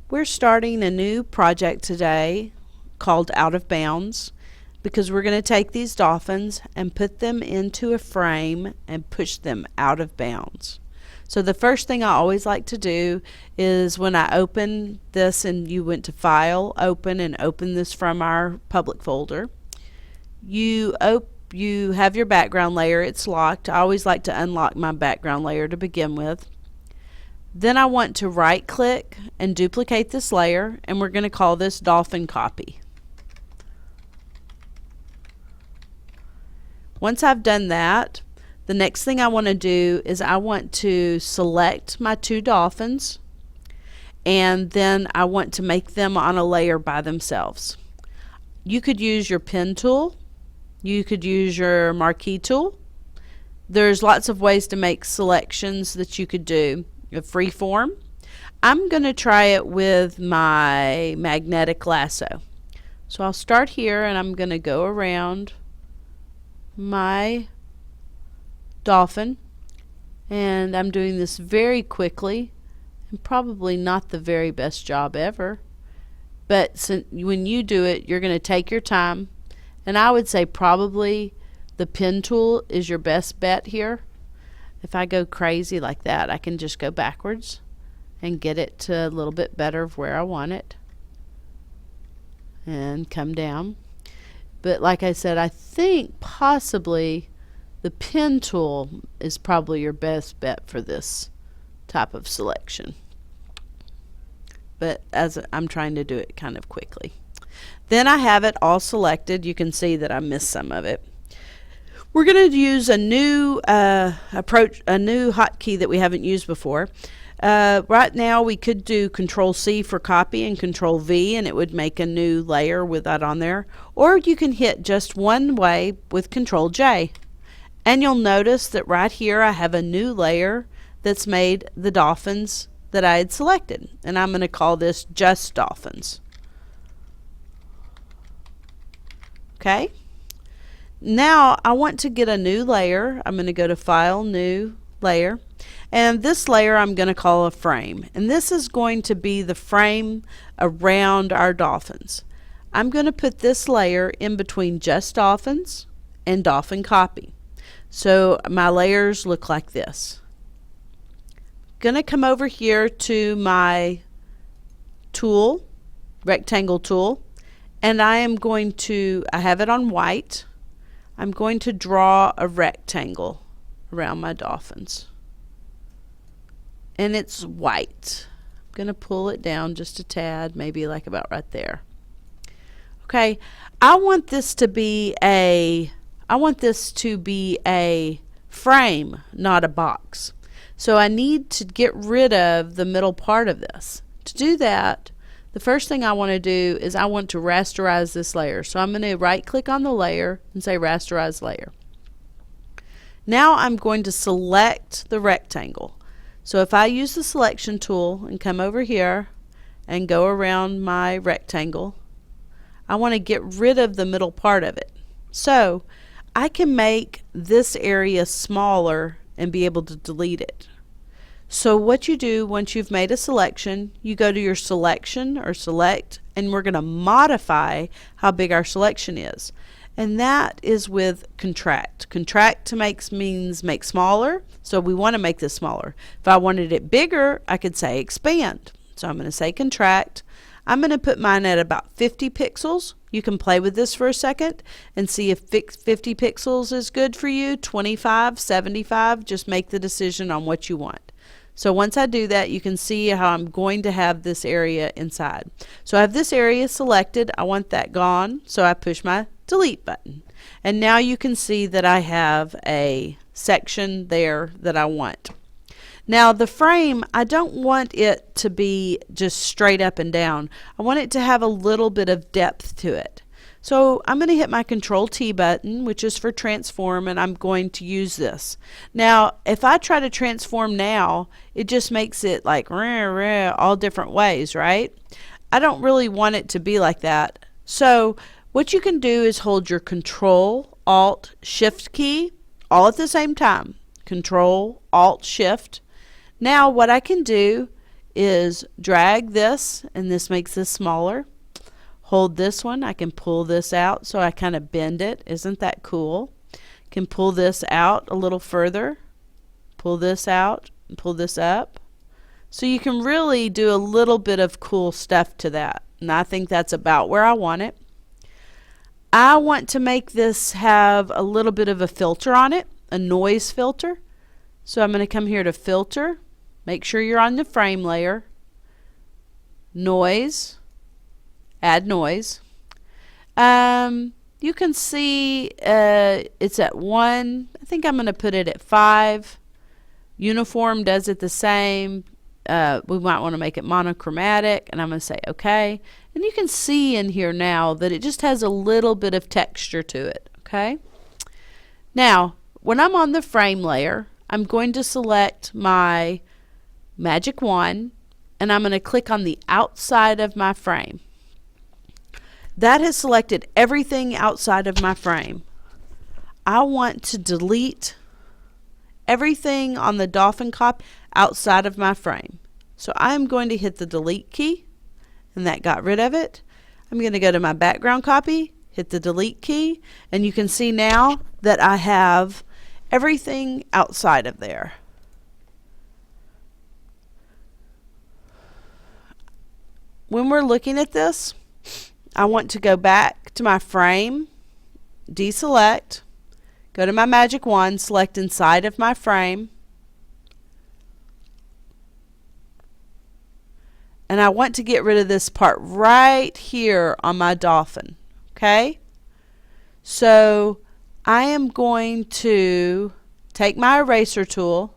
We're starting a new project today called Out of Bounds because we're going to take these dolphins and put them into a frame and push them out of bounds. So the first thing I always like to do is when I open this, and you went to File, Open, and open this from our public folder, you have your background layer. It's locked. I always like to unlock my background layer to begin with. Then I want to right click and duplicate this layer, and we're going to call this Dolphin Copy. Once I've done that, the next thing I want to do is I want to select my two dolphins, and then I want to make them on a layer by themselves. You could use your pen tool. You could use your marquee tool. There's lots of ways to make selections that you could do. Freeform. I'm going to try it with my magnetic lasso. So I'll start here, and I'm going to go around my dolphin, and I'm doing this very quickly, and probably not the very best job ever, but when you do it, you're going to take your time, and I would say probably the pen tool is your best bet here. If I go crazy like that, I can just go backwards and get it to a little bit better of where I want it and come down. But like I said, I think possibly the pen tool is probably your best bet for this type of selection. But as I'm trying to do it kind of quickly. Then I have it all selected. You can see that I missed some of it. We're going to use a new hotkey that we haven't used before. Right now we could do Control-C for copy and Control-V, and it would make a new layer with that on there. Or you can hit just one way with Control-J. And you'll notice that right here I have a new layer that's made the dolphins that I had selected. And I'm going to call this Just Dolphins. Okay. Now I want to get a new layer. I'm going to go to File, New Layer, and this layer I'm going to call a frame, and this is going to be the frame around our dolphins. I'm going to put this layer in between Just Dolphins and Dolphin Copy. So my layers look like this. Going to come over here to my tool, rectangle tool, and I have it on white. I'm going to draw a rectangle around my dolphins. And it's white. I'm going to pull it down just a tad, maybe like about right there. Okay, I want this to be a frame, not a box. So I need to get rid of the middle part of this. To do that, the first thing I want to do is I want to rasterize this layer. So I'm going to right click on the layer and say rasterize layer. Now I'm going to select the rectangle. So if I use the selection tool and come over here and go around my rectangle, I want to get rid of the middle part of it. So I can make this area smaller and be able to delete it. So what you do once you've made a selection, you go to your selection or select, and we're going to modify how big our selection is. And that is with contract. Contract means make smaller, so we want to make this smaller. If I wanted it bigger, I could say expand. So I'm going to say contract. I'm going to put mine at about 50 pixels. You can play with this for a second and see if 50 pixels is good for you, 25, 75, just make the decision on what you want. So once I do that, you can see how I'm going to have this area inside. So I have this area selected. I want that gone, so I push my delete button. And now you can see that I have a section there that I want. Now the frame, I don't want it to be just straight up and down. I want it to have a little bit of depth to it. So I'm going to hit my Control-T button, which is for transform, and I'm going to use this. Now, if I try to transform now, it just makes it like rah, rah, all different ways, right? I don't really want it to be like that. So what you can do is hold your Control, Alt, Shift key all at the same time. Control, Alt, Shift. Now what I can do is drag this, and this makes this smaller. Hold this one, I can pull this out, so I kind of bend it. Isn't that cool? Can pull this out a little further, pull this out, and pull this up. So you can really do a little bit of cool stuff to that, and I think that's about where I want it. I want to make this have a little bit of a filter on it, a noise filter. So I'm going to come here to filter, make sure you're on the frame layer, noise, add noise. You can see it's at 1. I think I'm going to put it at 5. Uniform does it the same. We might want to make it monochromatic, and I'm going to say OK. And you can see in here now that it just has a little bit of texture to it. Okay. Now, when I'm on the frame layer, I'm going to select my magic wand, and I'm going to click on the outside of my frame. That has selected everything outside of my frame. I want to delete everything on the dolphin copy outside of my frame. So I'm going to hit the delete key, and that got rid of it. I'm going to go to my background copy, hit the delete key, and you can see now that I have everything outside of there. When we're looking at this, I want to go back to my frame, deselect, go to my magic wand, select inside of my frame, and I want to get rid of this part right here on my dolphin. Okay? So I am going to take my eraser tool,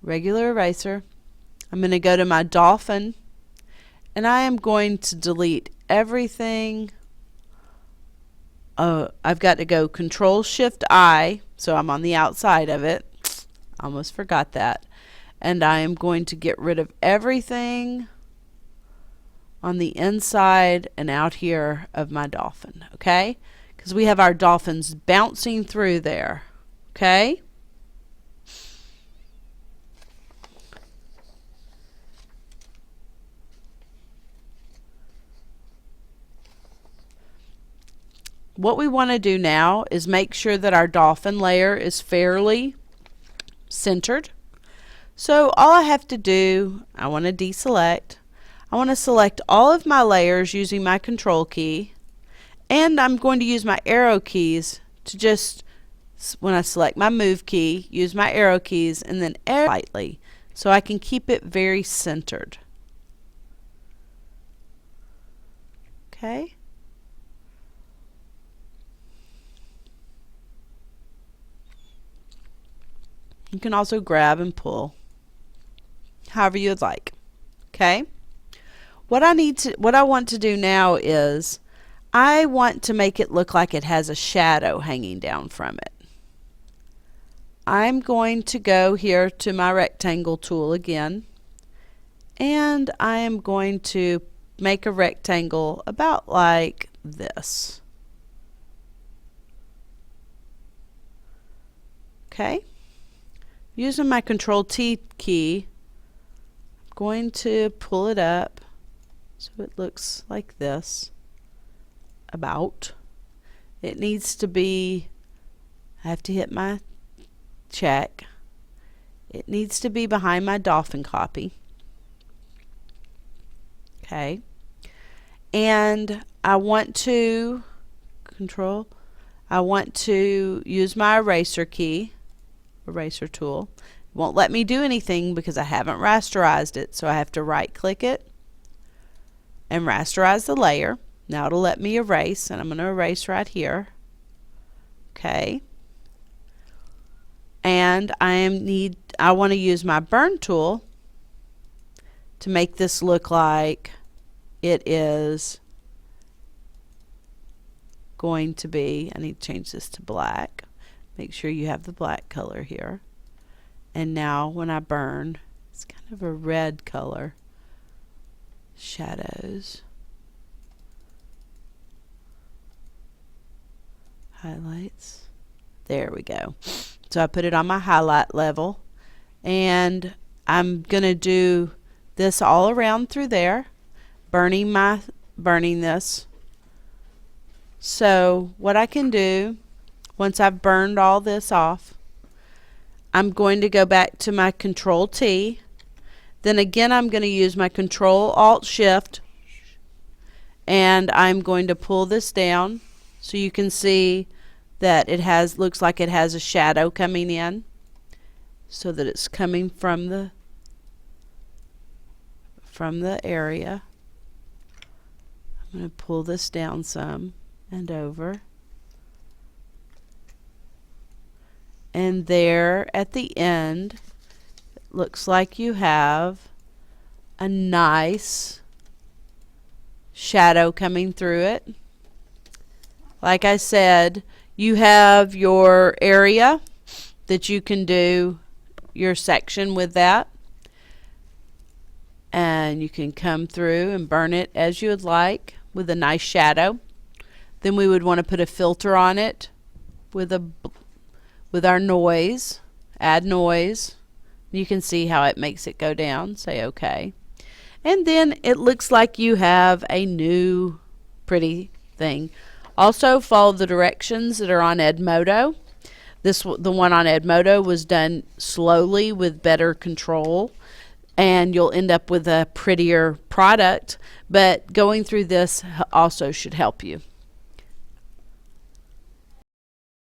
regular eraser. I'm going to go to my dolphin, and I am going to delete everything. I've got to go Control-Shift-I, so I'm on the outside of it. Almost forgot that. And I am going to get rid of everything on the inside and out here of my dolphin, okay? Because we have our dolphins bouncing through there, okay? What we want to do now is make sure that our dolphin layer is fairly centered. So all I have to do, I want to deselect. I want to select all of my layers using my control key, and I'm going to use my arrow keys to just, when I select my move key, use my arrow keys and then slightly so I can keep it very centered. Okay. You can also grab and pull however you'd like. Okay? What I want to do now is I want to make it look like it has a shadow hanging down from it. I'm going to go here to my rectangle tool again, and I am going to make a rectangle about like this. Okay? Using my Control-T key, I'm going to pull it up so it looks like this. About. It needs to be, I have to hit my check. It needs to be behind my dolphin copy. Okay. And I want to I want to use my eraser key, eraser tool. It won't let me do anything because I haven't rasterized it, so I have to right click it and rasterize the layer. Now it'll let me erase, and I'm going to erase right here. Okay. And I want to use my burn tool to make this look like it is going to be, I need to change this to black. Make sure you have the black color here. And now when I burn, it's kind of a red color. Shadows. Highlights. There we go. So I put it on my highlight level, and I'm gonna do this all around through there, burning this. So what I can do, once I've burned all this off, I'm going to go back to my Control T. Then again, I'm going to use my Control Alt Shift, and I'm going to pull this down so you can see that looks like it has a shadow coming in, so that it's coming from the area. I'm going to pull this down some and over. And there at the end, it looks like you have a nice shadow coming through it. Like I said, you have your area that you can do your section with that. And you can come through and burn it as you would like with a nice shadow. Then we would want to put a filter on it with our noise. Add noise. You can see how it makes it go down. Say OK. And then it looks like you have a new pretty thing. Also follow the directions that are on Edmodo. The one on Edmodo was done slowly with better control, and you'll end up with a prettier product, but going through this also should help you.